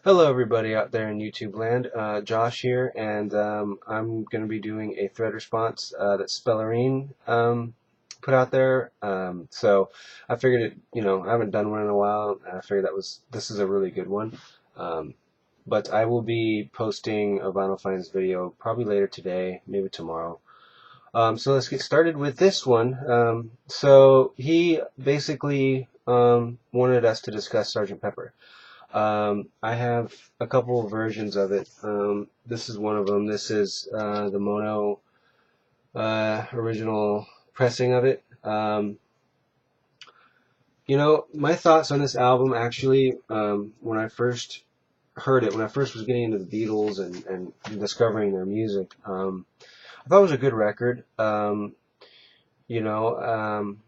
Hello, everybody out there in YouTube land. Josh here, and I'm going to be doing a thread response that Spellerine put out there. So I figured I haven't done one in a while, and I figured this is a really good one. Um, but I will be posting a Vinyl Finds video probably later today, maybe tomorrow. So let's get started with this one. So he basically wanted us to discuss Sergeant Pepper. I have a couple of versions of it. This is one of them. This is the mono original pressing of it. My thoughts on this album actually, when I first heard it, when I first was getting into the Beatles and discovering their music, I thought it was a good record. You know, um,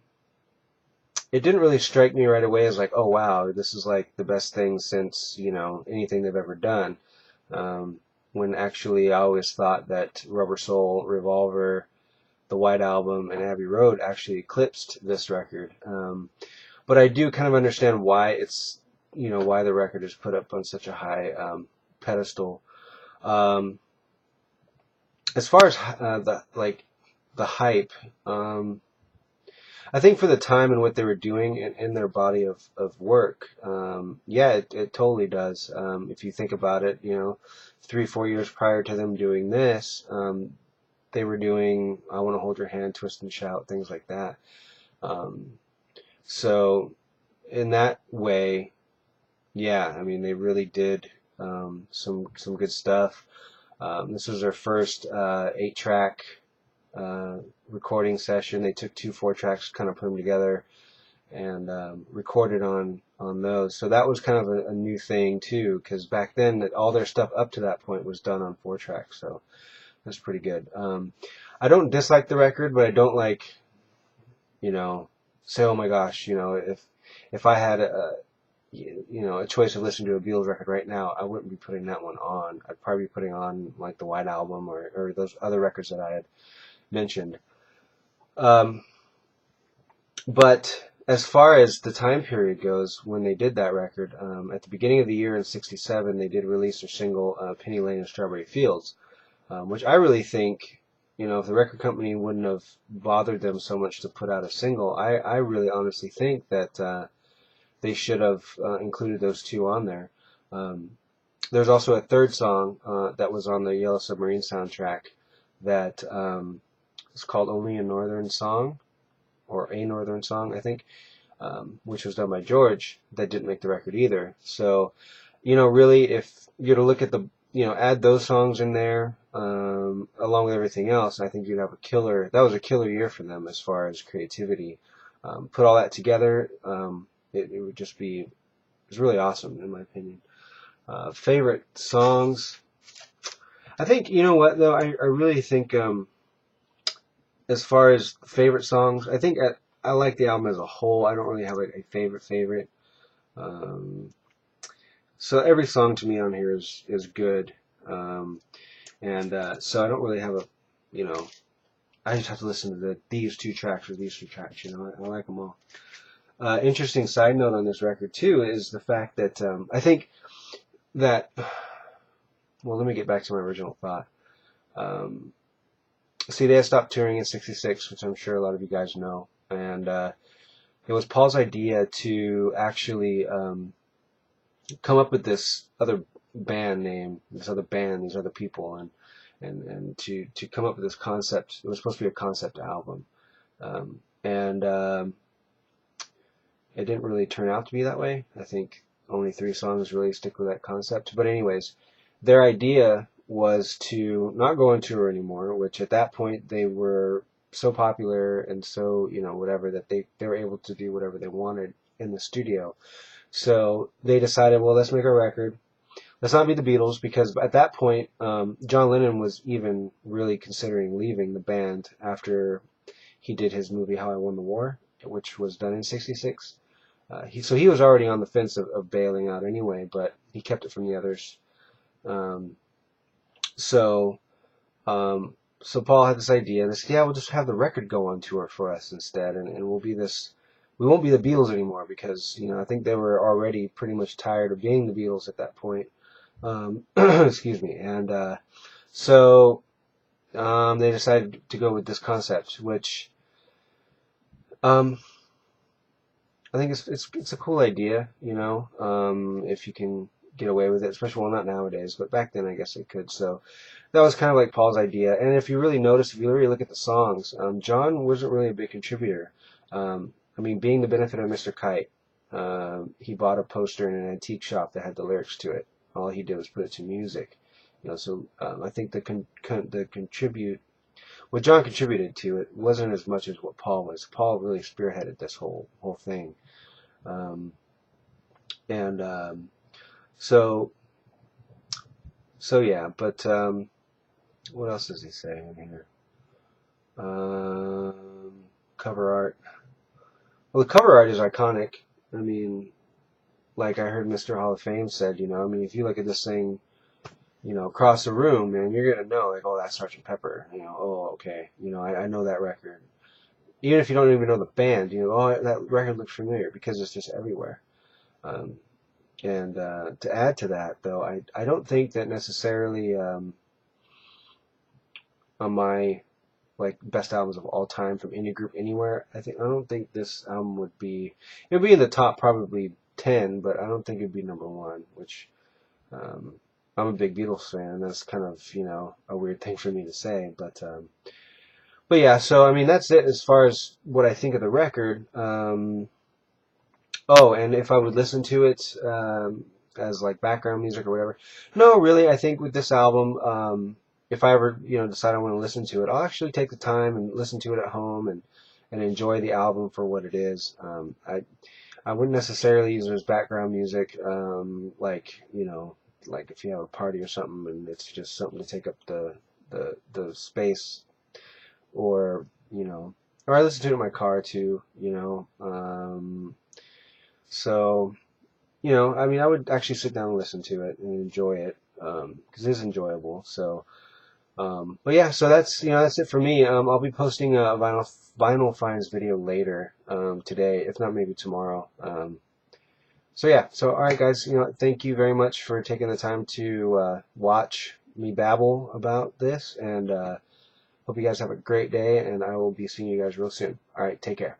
it didn't really strike me right away as like, oh wow, this is like the best thing since, anything they've ever done. When actually I always thought that Rubber Soul, Revolver, the White Album, and Abbey Road actually eclipsed this record. But I do kind of understand why why the record is put up on such a high pedestal. Um, as far as the hype, I think for the time and what they were doing in their body of work, yeah, it totally does. If you think about it, 3, 4 years prior to them doing this, they were doing I Want to Hold Your Hand, Twist and Shout, things like that. Um, so in that way, yeah, I mean, they really did some good stuff. This was their first 8-track recording session. They took 2 4 tracks, kind of put them together, and recorded on those. So that was kind of a new thing too, because back then all their stuff up to that point was done on 4 tracks. So that's pretty good. I don't dislike the record, but I don't like say, oh my gosh, if I had a choice of listening to a Beatles record right now, I wouldn't be putting that one on. I'd probably be putting on like the White Album or those other records that I had mentioned. Um, But as far as the time period goes, when they did that record, at the beginning of the year in '67, they did release their single Penny Lane and Strawberry Fields, which I really think, if the record company wouldn't have bothered them so much to put out a single, I really honestly think that they should have included those two on there. Um, there's also a third song that was on the Yellow Submarine soundtrack that is called Only a Northern Song, or A Northern Song, I think, which was done by George, that didn't make the record either. So, really, if you're to look at add those songs in there, along with everything else, I think you'd have that was a killer year for them as far as creativity. Put all that together, it would just it was really awesome, in my opinion. Favorite songs? I think, you know what, though, I really think, as far as favorite songs, I think I like the album as a whole. I don't really have a favorite. Um, so every song to me on here is good, and so I don't really have you know, I just have to listen to these 2 tracks or these 2 tracks. I like them all. Interesting side note on this record too is the fact that I think that. Well, let me get back to my original thought. Um, See, they had stopped touring in '66, which I'm sure a lot of you guys know, and it was Paul's idea to actually come up with this other band name, this other band, these other people, and to come up with this concept. It was supposed to be a concept album, and it didn't really turn out to be that way. I think only 3 songs really stick with that concept. But anyways, their idea was to not go on tour anymore, which at that point they were so popular and so, whatever, that they were able to do whatever they wanted in the studio. So they decided, well, let's make a record. Let's not be the Beatles, because at that point, John Lennon was even really considering leaving the band after he did his movie How I Won the War, which was done in '66. So he was already on the fence of bailing out anyway, but he kept it from the others. Um, so um, so Paul had this idea, and they said, yeah, we'll just have the record go on tour for us instead, and we'll be this. We won't be the Beatles anymore, because I think they were already pretty much tired of being the Beatles at that point. Excuse me. And so they decided to go with this concept, which um, I think it's a cool idea, if you can get away with it, especially, well, not nowadays, but back then I guess it could. So that was kind of like Paul's idea. And if you really notice, if you really look at the songs, John wasn't really a big contributor. I mean, being the benefit of Mr. Kite, he bought a poster in an antique shop that had the lyrics to it. All he did was put it to music. So I think the contribute what John contributed to it wasn't as much as what Paul was. Paul really spearheaded this whole thing. Um, and so yeah, but what else does he say in here? Cover art. Well, the cover art is iconic. I mean, like I heard Mr. Hall of Fame said, I mean, if you look at this thing, across the room, man, you're gonna know, like, oh, that's Sgt. Pepper. Oh, okay. I know that record. Even if you don't even know the band, oh, that record looks familiar because it's just everywhere. Um, and to add to that, though, I don't think that necessarily on my like best albums of all time from any group anywhere, I don't think this album it would be in the top probably 10, but I don't think it'd be number one, which um, I'm a big Beatles fan. That's kind of, a weird thing for me to say, but yeah, so I mean that's it as far as what I think of the record. Oh, and if I would listen to it as like background music or whatever, no, really, I think with this album, if I ever decide I want to listen to it, I'll actually take the time and listen to it at home and enjoy the album for what it is. I wouldn't necessarily use it as background music, like if you have a party or something and it's just something to take up the space, or or I listen to it in my car too. So, I mean, I would actually sit down and listen to it and enjoy it, because it is enjoyable. So, but yeah, so that's it for me. I'll be posting a vinyl finds video later, today, if not maybe tomorrow. So yeah, so all right, guys, thank you very much for taking the time to watch me babble about this, and hope you guys have a great day, and I will be seeing you guys real soon. All right, take care.